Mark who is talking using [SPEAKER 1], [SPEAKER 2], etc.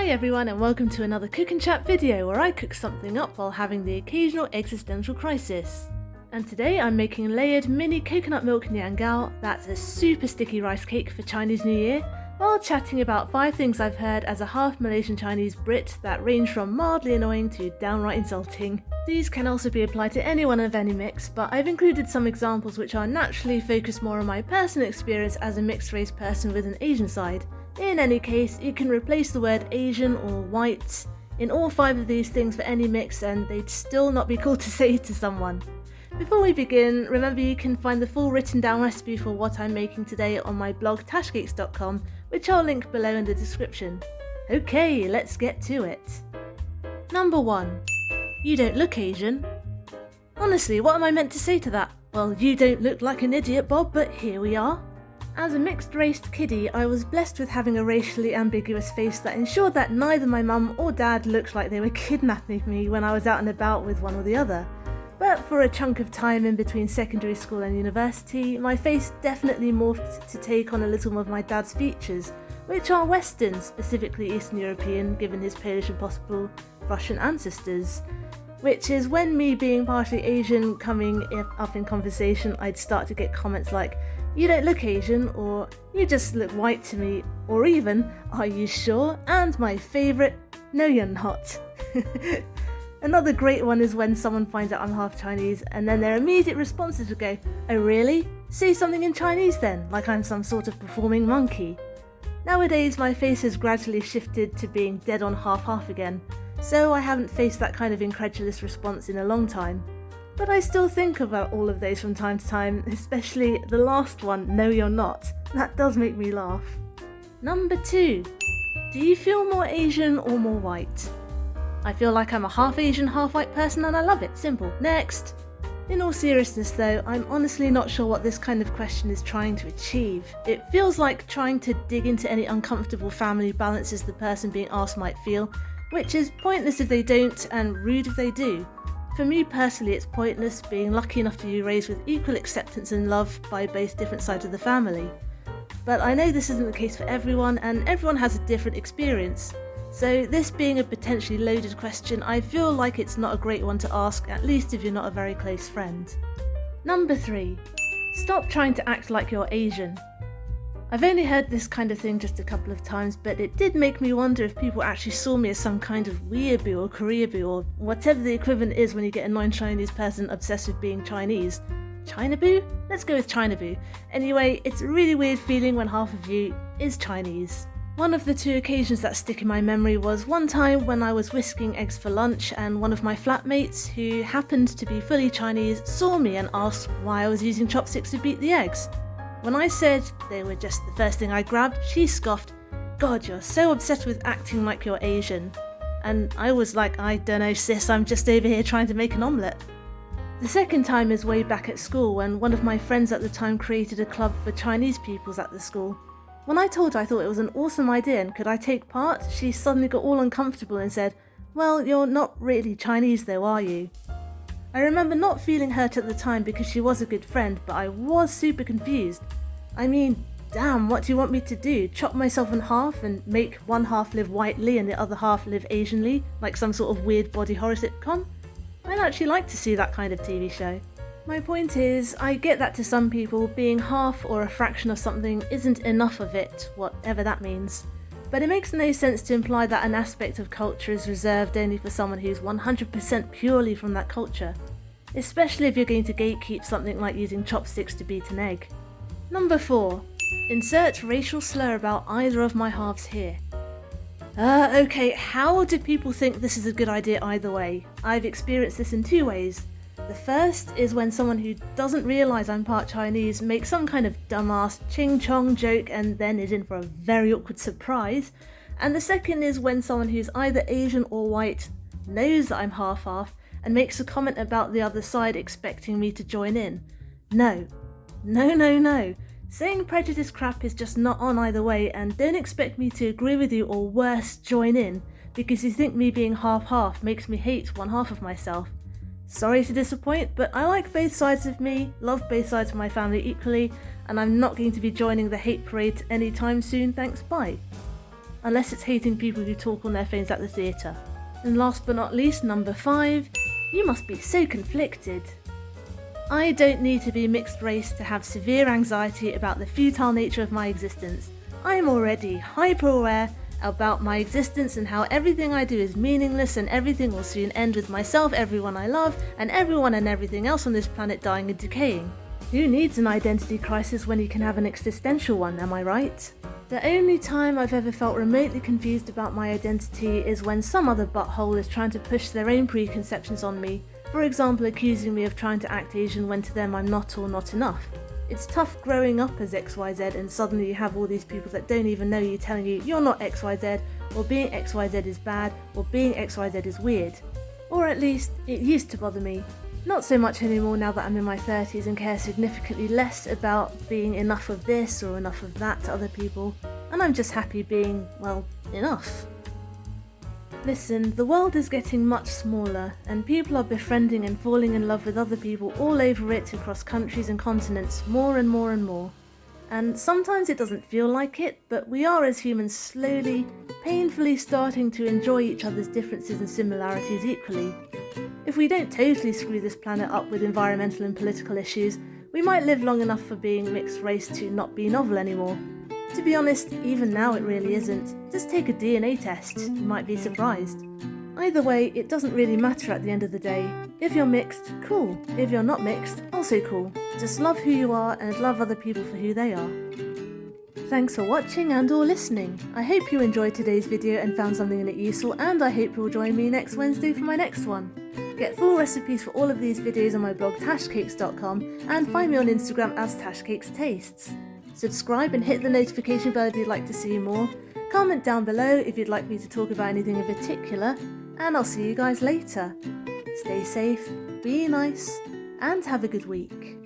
[SPEAKER 1] Hi everyone and welcome to another Cook and Chat video where I cook something up while having the occasional existential crisis. And today I'm making layered mini coconut milk Nian Gao, that's a super sticky rice cake for Chinese New Year, while chatting about 5 things I've heard as a half Malaysian-Chinese Brit that range from mildly annoying to downright insulting. These can also be applied to anyone of any mix, but I've included some examples which are naturally focused more on my personal experience as a mixed race person with an Asian side. In any case, you can replace the word Asian or white in all 5 of these things for any mix and they'd still not be cool to say to someone. Before we begin, remember you can find the full written down recipe for what I'm making today on my blog tashcakes.com, which I'll link below in the description. Okay, let's get to it. Number 1. You don't look Asian. Honestly, what am I meant to say to that? Well, you don't look like an idiot, Bob, but here we are. As a mixed-raced kiddie, I was blessed with having a racially ambiguous face that ensured that neither my mum or dad looked like they were kidnapping me when I was out and about with one or the other. But for a chunk of time in between secondary school and university, my face definitely morphed to take on a little more of my dad's features, which are Western, specifically Eastern European, given his Polish and possible Russian ancestors. Which is when me being partially Asian coming up in conversation, I'd start to get comments like, "You don't look Asian," or "You just look white to me," or even, "Are you sure?" and my favourite, "No you're not." Another great one is when someone finds out I'm half Chinese and then their immediate responses would go, "Oh really? Say something in Chinese then, like I'm some sort of performing monkey." Nowadays my face has gradually shifted to being dead on half-half again, so I haven't faced that kind of incredulous response in a long time. But I still think about all of those from time to time, especially the last one, "No you're not." That does make me laugh. Number 2. Do you feel more Asian or more white? I feel like I'm a half Asian, half white person and I love it. Simple. Next. In all seriousness though, I'm honestly not sure what this kind of question is trying to achieve. It feels like trying to dig into any uncomfortable family balances the person being asked might feel, which is pointless if they don't and rude if they do. For me personally, it's pointless being lucky enough to be raised with equal acceptance and love by both different sides of the family. But I know this isn't the case for everyone and everyone has a different experience. So this being a potentially loaded question, I feel like it's not a great one to ask, at least if you're not a very close friend. Number 3. Stop trying to act like you're Asian. I've only heard this kind of thing just a couple of times, but it did make me wonder if people actually saw me as some kind of weeaboo or Koreaboo or whatever the equivalent is when you get a non-Chinese person obsessed with being Chinese. Chinaboo? Let's go with Chinaboo. Anyway, it's a really weird feeling when half of you is Chinese. One of the 2 occasions that stick in my memory was one time when I was whisking eggs for lunch and one of my flatmates, who happened to be fully Chinese, saw me and asked why I was using chopsticks to beat the eggs. When I said they were just the first thing I grabbed, she scoffed, "God, you're so obsessed with acting like you're Asian." And I was like, "I don't know sis, I'm just over here trying to make an omelette." The second time is way back at school when one of my friends at the time created a club for Chinese pupils at the school. When I told her I thought it was an awesome idea and could I take part, she suddenly got all uncomfortable and said, "Well, you're not really Chinese though, are you?" I remember not feeling hurt at the time because she was a good friend, but I was super confused. I mean, damn, what do you want me to do? Chop myself in half and make one half live whitely and the other half live Asianly, like some sort of weird body horror sitcom? I'd actually like to see that kind of TV show. My point is, I get that to some people, being half or a fraction of something isn't enough of it, whatever that means. But it makes no sense to imply that an aspect of culture is reserved only for someone who's 100% purely from that culture, especially if you're going to gatekeep something like using chopsticks to beat an egg. Number 4. Insert racial slur about either of my halves here. Okay, how do people think this is a good idea either way? I've experienced this in 2 ways. The first is when someone who doesn't realise I'm part Chinese makes some kind of dumbass ching-chong joke and then is in for a very awkward surprise. And the second is when someone who's either Asian or white knows that I'm half-half and makes a comment about the other side expecting me to join in. No. No, no, no. Saying prejudice crap is just not on either way, and don't expect me to agree with you or worse, join in, because you think me being half-half makes me hate one half of myself. Sorry to disappoint, but I like both sides of me, love both sides of my family equally, and I'm not going to be joining the hate parade anytime soon, thanks, bye. unless it's hating people who talk on their phones at the theatre. And last but not least, number 5, you must be so conflicted. I don't need to be mixed race to have severe anxiety about the futile nature of my existence. I am already hyper aware about my existence and how everything I do is meaningless and everything will soon end with myself, everyone I love, and everyone and everything else on this planet dying and decaying. Who needs an identity crisis when you can have an existential one, am I right? The only time I've ever felt remotely confused about my identity is when some other butthole is trying to push their own preconceptions on me, for example accusing me of trying to act Asian when to them I'm not or not enough. It's tough growing up as XYZ and suddenly you have all these people that don't even know you telling you you're not XYZ, or being XYZ is bad, or being XYZ is weird. Or at least, it used to bother me. Not so much anymore now that I'm in my 30s and care significantly less about being enough of this or enough of that to other people, and I'm just happy being, well, enough. Listen, the world is getting much smaller, and people are befriending and falling in love with other people all over it across countries and continents more and more and more. And sometimes it doesn't feel like it, but we are as humans slowly, painfully starting to enjoy each other's differences and similarities equally. If we don't totally screw this planet up with environmental and political issues, we might live long enough for being mixed race to not be novel anymore. To be honest, even now it really isn't. Just take a DNA test, you might be surprised. Either way, it doesn't really matter at the end of the day. If you're mixed, cool. If you're not mixed, also cool. Just love who you are and love other people for who they are. Thanks for watching and or listening. I hope you enjoyed today's video and found something in it useful, and I hope you'll join me next Wednesday for my next one. Get full recipes for all of these videos on my blog tashcakes.com and find me on Instagram as tashcakestastes. Subscribe and hit the notification bell if you'd like to see more. Comment down below if you'd like me to talk about anything in particular, and I'll see you guys later. Stay safe, be nice, and have a good week.